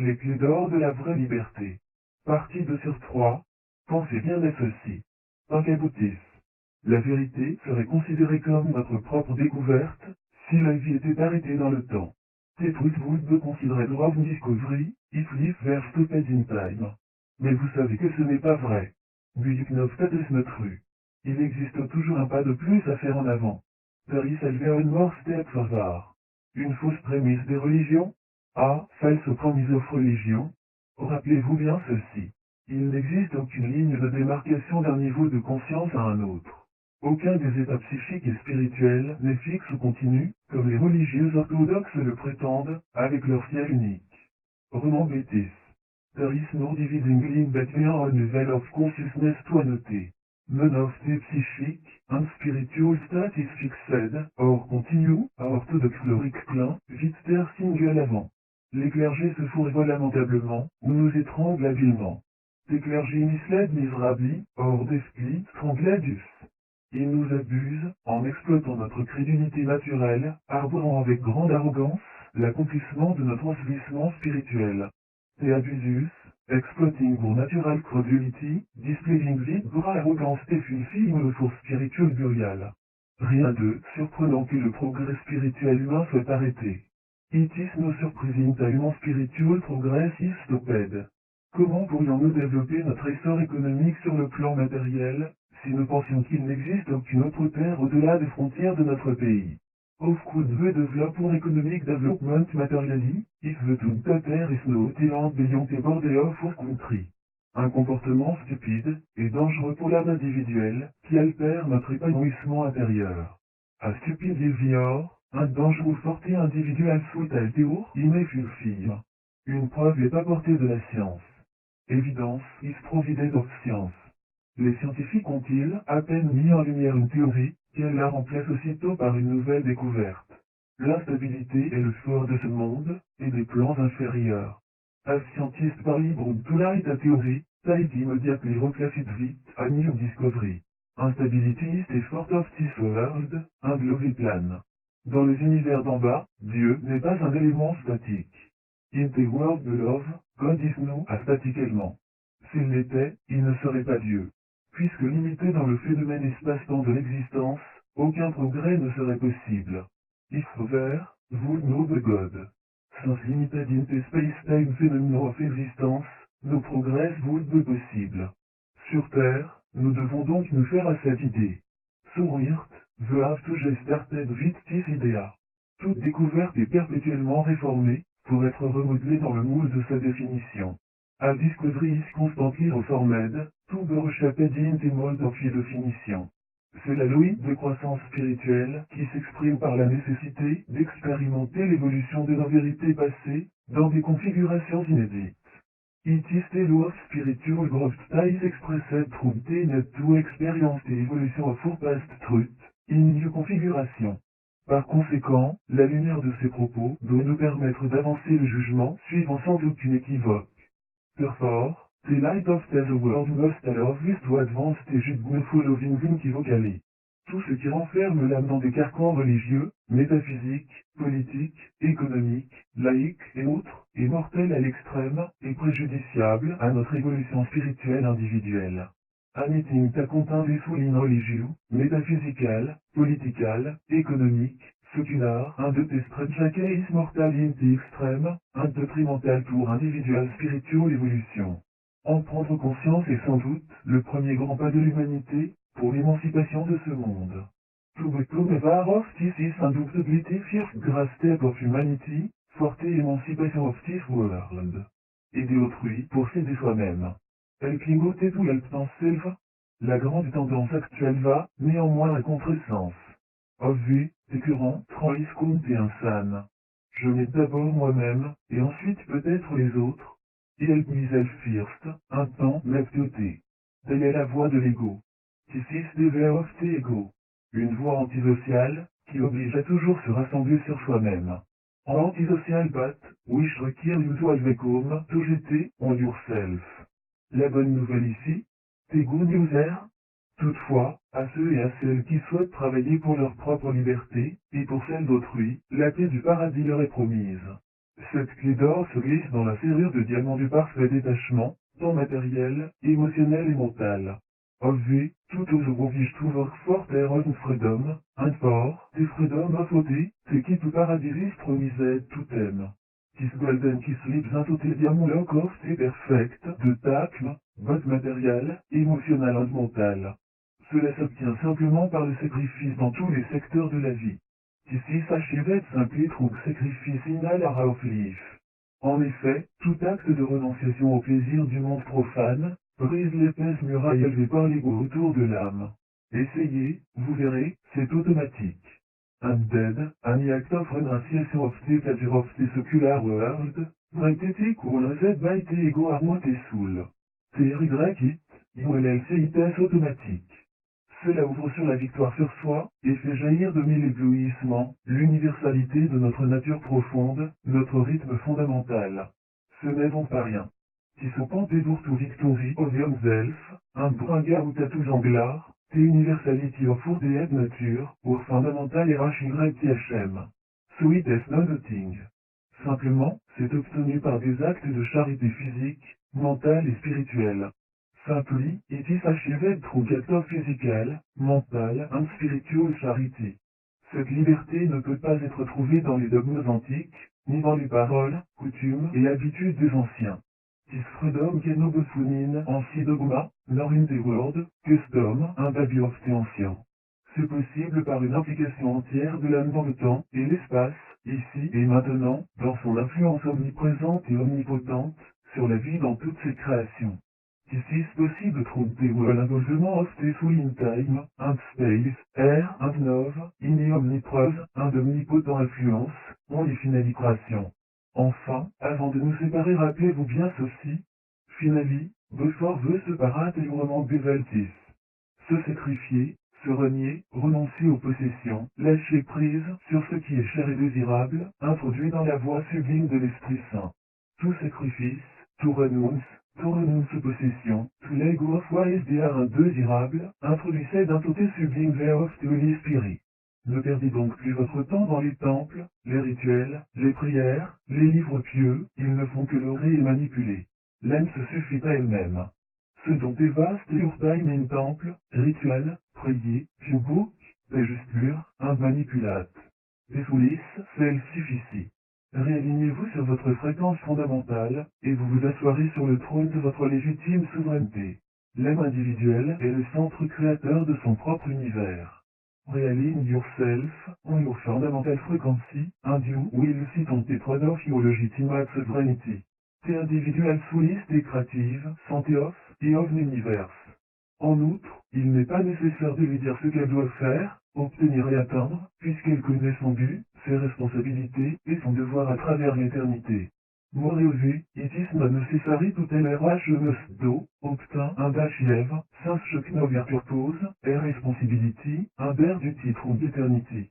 Les clés d'or de la vraie liberté. Partie 2 sur 3. Pensez bien à ceci. Tant qu'aboutisse. La vérité serait considérée comme notre propre découverte, si la vie était arrêtée dans le temps. The truth would be considered raw discovery, if life were stopped in time. Mais vous savez que ce n'est pas vrai. Buick no status not true. Il existe toujours un pas de plus à faire en avant. There is always one more step forward. Une fausse prémisse des religions? Ah, false promise of religion. Rappelez-vous bien ceci. Il n'existe aucune ligne de démarcation d'un niveau de conscience à un autre. Aucun des états psychiques et spirituels n'est fixe ou continu, comme les religieux orthodoxes le prétendent, avec leur ciel unique. Roman Bétis. There is no dividing line between a level of consciousness to another. None of the psychic and spiritual state is fixed, or continue, à orthodoxe chlorique clin, vite terre single avant. Les clergés se fourvoient lamentablement, ou nous étranglent habilement. Des clergés misled miserably, or deftly strangladus. Ils nous abusent, en exploitant notre crédulité naturelle, arborant avec grande arrogance, l'accomplissement de notre ensevelissement spirituel. They abuse us, exploiting our natural credulity, displaying their arrogance et fulfilling the force spirituelle burial. Rien de surprenant que le progrès spirituel humain soit arrêté. It is no surprising that human spiritual progress is stopped. Comment pourrions-nous développer notre essor économique sur le plan matériel, si nous pensions qu'il n'existe aucune autre terre au-delà des frontières de notre pays? How could we develop our economic development materially, if the terre is no land beyond the border of our country? Un comportement stupide et dangereux pour l'âme individuelle, qui altère notre épanouissement intérieur. A stupid behavior, un dangereux forté individuel sous alteur, fulfill. Une preuve est apportée de la science. Evidence is provided of science. Les scientifiques ont-ils à peine mis en lumière une théorie, qu'elle la remplace aussitôt par une nouvelle découverte. L'instabilité est le fort de ce monde, et des plans inférieurs. As scientists par libre to light a theory, they immediately reclassed it a new discovery. Instability is the fort of this world, un global plan. Dans les univers d'en bas, Dieu n'est pas un élément statique. In the world below, God is no a statique élément. S'il l'était, il ne serait pas Dieu. Puisque limité dans le phénomène espace-temps de l'existence, aucun progrès ne serait possible. If there would no be God. Since limited in the space-time phenomenon of existence, no progress would be possible. Sur Terre, nous devons donc nous faire à cette idée. So Earth, we have to get started with this idea. Toute découverte est perpétuellement réformée, pour être remodelée dans le moule de sa définition. A discovery is constantly reformed, to be reshaped in the mold of its definition. C'est la logique de croissance spirituelle qui s'exprime par la nécessité d'expérimenter l'évolution de nos vérités passées, dans des configurations inédites. It is the law of spiritual growth that is expressed through the need to experience the evolution of our past truth, in new configuration. Par conséquent, la lumière de ces propos doit nous permettre d'avancer le jugement suivant sans aucune équivoque. Therefore, the light of the world must allow us to advance the judgment following unequivocally. Tout ce qui renferme l'âme dans des carcans religieux, métaphysiques, politiques, économiques, laïques et autres, est mortel à l'extrême et préjudiciable à notre évolution spirituelle individuelle. Anything that contains des souliers religieux, métaphysical, political, économique, secular, and the strange is mortal in the extreme, and detrimental pour individual spiritual evolution. En prendre conscience est sans doute le premier grand pas de l'humanité pour l'émancipation de ce monde. To become aware of this is undoubtedly the first great step of humanity, for the emancipation of this world. Aider autrui pour s'aider soi-même. Helping out to help oneself. La grande tendance actuelle va, néanmoins, à contresens. Of vue, écœurant, trahissant et insane. Je m'aide d'abord moi-même, et ensuite peut-être les autres. Help myself first, un temps, l'aptitude. Telle est la voie de l'ego. This is the way of the ego. Une voie antisociale, qui oblige à toujours se rassembler sur soi-même. En antisocial but, which require you to become, to jeter, on yourself. La bonne nouvelle ici, the good news there. Toutefois, à ceux et à celles qui souhaitent travailler pour leur propre liberté, et pour celle d'autrui, la paix du paradis leur est promise. Cette clé d'or se glisse dans la serrure de diamant du parfait détachement, tant matériel, émotionnel et mental. Ovvi, tout aux oblige toujours fort und freedom, un fort, des freedom of ôté, c'est qui tout paradis promisait tout aime. Kiss golden kiss lips un toté diamant lock of c'est perfect, de tacle, vote matériel, émotionnel et mental. Cela s'obtient simplement par le sacrifice dans tous les secteurs de la vie. Ici s'achève simple trouve sacrifice inal à of life. En effet, tout acte de renonciation au plaisir du monde profane, brise l'épaisse muraille élevée par l'ego autour de l'âme. Essayez, vous verrez, c'est automatique. Undead, an act of renunciation of the pleasure of the secular world, brighté cool z by the ego armoire tes soul. TRYKIT, IOLLCITS automatique. Cela ouvre sur la victoire sur soi, et fait jaillir de mille éblouissements, l'universalité de notre nature profonde, notre rythme fondamental. Ce n'est donc pas rien. Qui se pente et pour tout victory of yourself, un bringa ou tatou anglar, the universality of our dead nature, or fondamental RHYTHM. Sweetest no nothing. Simplement, c'est obtenu par des actes de charité physique, mentale et spirituelle. Simply, it is achieved through acts of physical, mental and spiritual charity. Cette liberté ne peut pas être trouvée dans les dogmes antiques, ni dans les paroles, coutumes et habitudes des anciens. This freedom cannot be found in ancien dogma, nor in the world, custom and baby of the anciens. C'est possible par une implication entière de l'âme dans le temps et l'espace, ici et maintenant, dans son influence omniprésente et omnipotente, sur la vie dans toutes ses créations. This is possible through the well involvement of the soul in time, and space, air and love, in the omniprose and omnipotent influence, on les finali création. Enfin, avant de nous séparer rappelez-vous bien ceci. Finally, before the separate librement beveltis. Se sacrifier, se renier, renoncer aux possessions, lâcher prise sur ce qui est cher et désirable, introduit dans la voie sublime de l'Esprit Saint. Tout sacrifice, tout renonce possession, tout l'ego of YSDR indésirable, introduisait d'un côté sublime vers of the Holy Spirit. Ne perdez donc plus votre temps dans les temples, les rituels, les prières, les livres pieux, ils ne font que leurrer et manipuler. L'âme se suffit à elle-même. Ce dont est vaste your time in temple, rituel, prier, few book, est juste lure, un manipulate. Les soulis, self-sufficie. Réalignez-vous sur votre fréquence fondamentale, et vous vous assoirez sur le trône de votre légitime souveraineté. L'âme individuelle est le centre créateur de son propre univers. Realign yourself on your fundamental frequency, and you will sit on the throne of your legitimate sovereignty. The individual souliste et créative, santé of, et of l'univers. En outre, il n'est pas nécessaire de lui dire ce qu'elle doit faire, obtenir et atteindre, puisqu'elle connaît son but, ses responsabilités et son devoir à travers l'éternité. Moreover, it is not necessary to tell her what she must do, obtain and achieve, since she knows her purpose, her responsibility, and her duty through eternity.